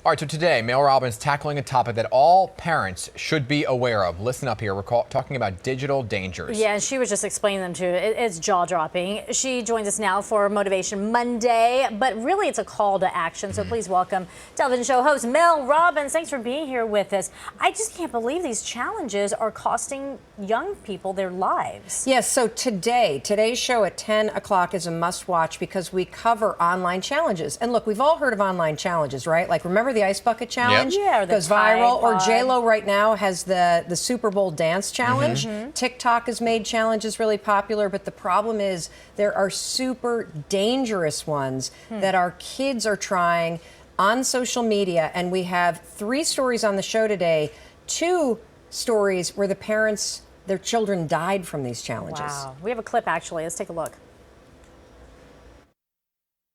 All right, so today, Mel Robbins tackling a topic that all parents should be aware of. Listen up here. We're talking about digital dangers. Yeah, she was just explaining them to you. It's jaw-dropping. She joins us now for Motivation Monday, but really it's a call to action. So please welcome television show host Mel Robbins. Thanks for being here with us. I just can't believe these challenges are costing young people their lives. Yes, so today's show at 10 o'clock is a must-watch because we cover online challenges. And look, we've all heard of online challenges, right? Like, remember the Ice Bucket Challenge? Yep. Yeah, or the goes viral. Tide Or Pod. J-Lo right now has the Super Bowl dance challenge. TikTok has made challenges really popular, but the problem is there are super dangerous ones that our kids are trying on social media. And we have 3 stories on the show today, 2 stories where the parents, their children died from these challenges. Wow. We have a clip, actually. Let's take a look.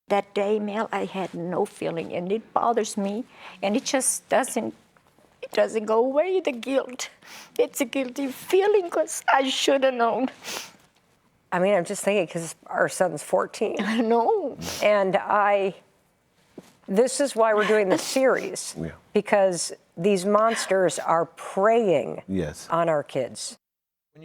That day, Mel, I had no feeling, and it bothers me, and it just doesn't go away, the guilt. It's a guilty feeling because I should have known. I mean, I'm just thinking because our son's 14. I know. And this is why we're doing this series, because these monsters are preying on our kids.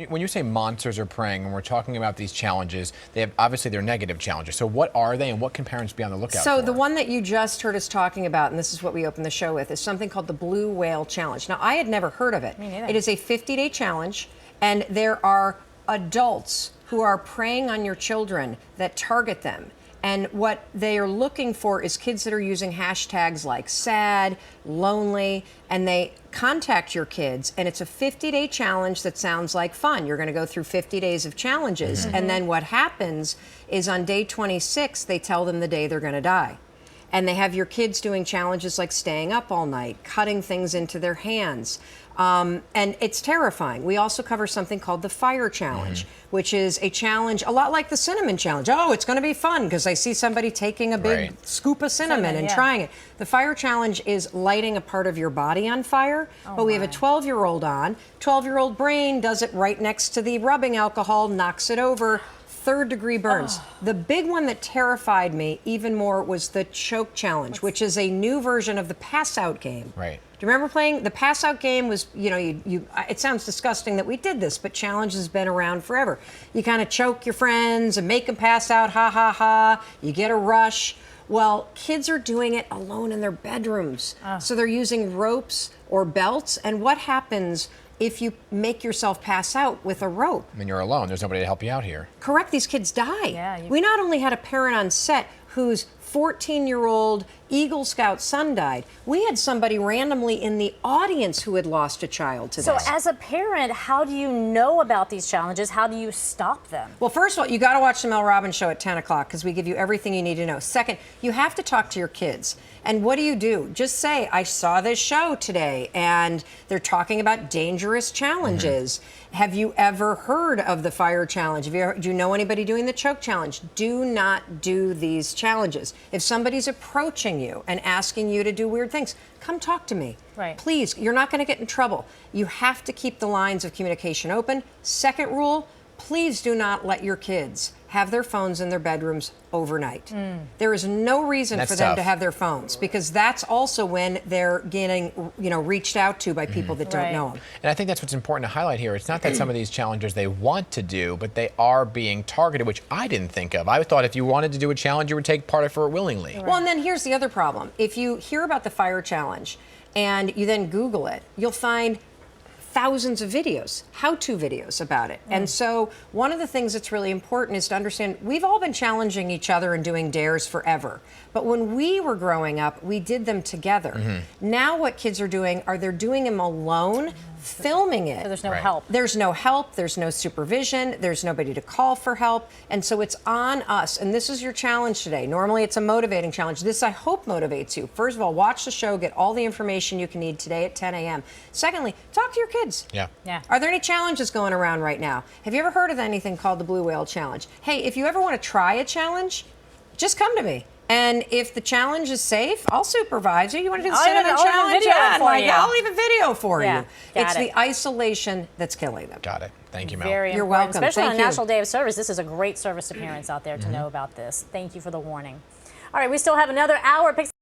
When you say monsters are preying, when we're talking about these challenges, obviously they're negative challenges. So what are they, and what can parents be on the lookout for? So the one that you just heard us talking about, and this is what we opened the show with, is something called the Blue Whale Challenge. Now, I had never heard of it. Me neither. It is a 50-day challenge, and there are adults who are preying on your children that target them. And what they are looking for is kids that are using hashtags like sad, lonely, and they contact your kids. And it's a 50-day challenge that sounds like fun. You're going to go through 50 days of challenges. And then what happens is on day 26, they tell them the day they're going to die. And they have your kids doing challenges like staying up all night, cutting things into their hands. And it's terrifying. We also cover something called the Fire Challenge, which is a challenge a lot like the Cinnamon Challenge. Oh, it's going to be fun because I see somebody taking a big scoop of cinnamon and trying it. The Fire Challenge is lighting a part of your body on fire, but we have a 12-year-old on. 12-year-old brain does it right next to the rubbing alcohol, knocks it over. 3rd-degree burns. The big one that terrified me even more was the Choke Challenge, which is a new version of the pass-out game. Right. Do you remember playing? The pass-out game was, it sounds disgusting that we did this, but challenge has been around forever. You kind of choke your friends and make them pass out, ha, ha, ha. You get a rush. Well, kids are doing it alone in their bedrooms. So they're using ropes or belts, and what happens if you make yourself pass out with a rope? I mean, you're alone. There's nobody to help you out here. Correct. These kids die. Yeah, we not only had a parent on set whose 14-year-old Eagle Scout son died, we had somebody randomly in the audience who had lost a child to So this. as a parent, how do you know about these challenges? How do you stop them? Well, first of all, you got to watch the Mel Robbins Show at 10 o'clock because we give you everything you need to know. Second, you have to talk to your kids. And what do? Just say, I saw this show today, and they're talking about dangerous challenges. Have you ever heard of the Fire Challenge? Do you know anybody doing the Choke Challenge? Do not do these challenges. If somebody's approaching you and asking you to do weird things, come talk to me. Right. Please, you're not going to get in trouble. You have to keep the lines of communication open. Second rule, please do not let your kids have their phones in their bedrooms overnight. There is no reason for them to have their phones because that's also when they're getting, reached out to by people that don't know them. And I think that's what's important to highlight here. It's not that some of these challengers they want to do, but they are being targeted, which I didn't think of. I thought if you wanted to do a challenge, you would take part of it willingly. Well, and then here's the other problem. If you hear about the Fire Challenge and you then Google it, you'll find thousands of videos, how-to videos about it. And so one of the things that's really important is to understand we've all been challenging each other and doing dares forever. But when we were growing up, we did them together. Now what kids are doing they're doing them alone, filming it. So there's no help. There's no help, there's no supervision, there's nobody to call for help. And so it's on us. And this is your challenge today. Normally it's a motivating challenge. This, I hope, motivates you. First of all, watch the show, get all the information you can need today at 10 a.m. Secondly, talk to your kids. Yeah. Are there any challenges going around right now? Have you ever heard of anything called the Blue Whale Challenge? Hey, if you ever want to try a challenge, just come to me. And if the challenge is safe, I'll supervise you. You want to do the cinnamon challenge? I'll leave a video for you. It's the isolation that's killing them. Got it. Thank you, Mel. You're welcome. Especially Thank on you. National Day of Service. This is a great service to parents out there to know about this. Thank you for the warning. All right, we still have another hour.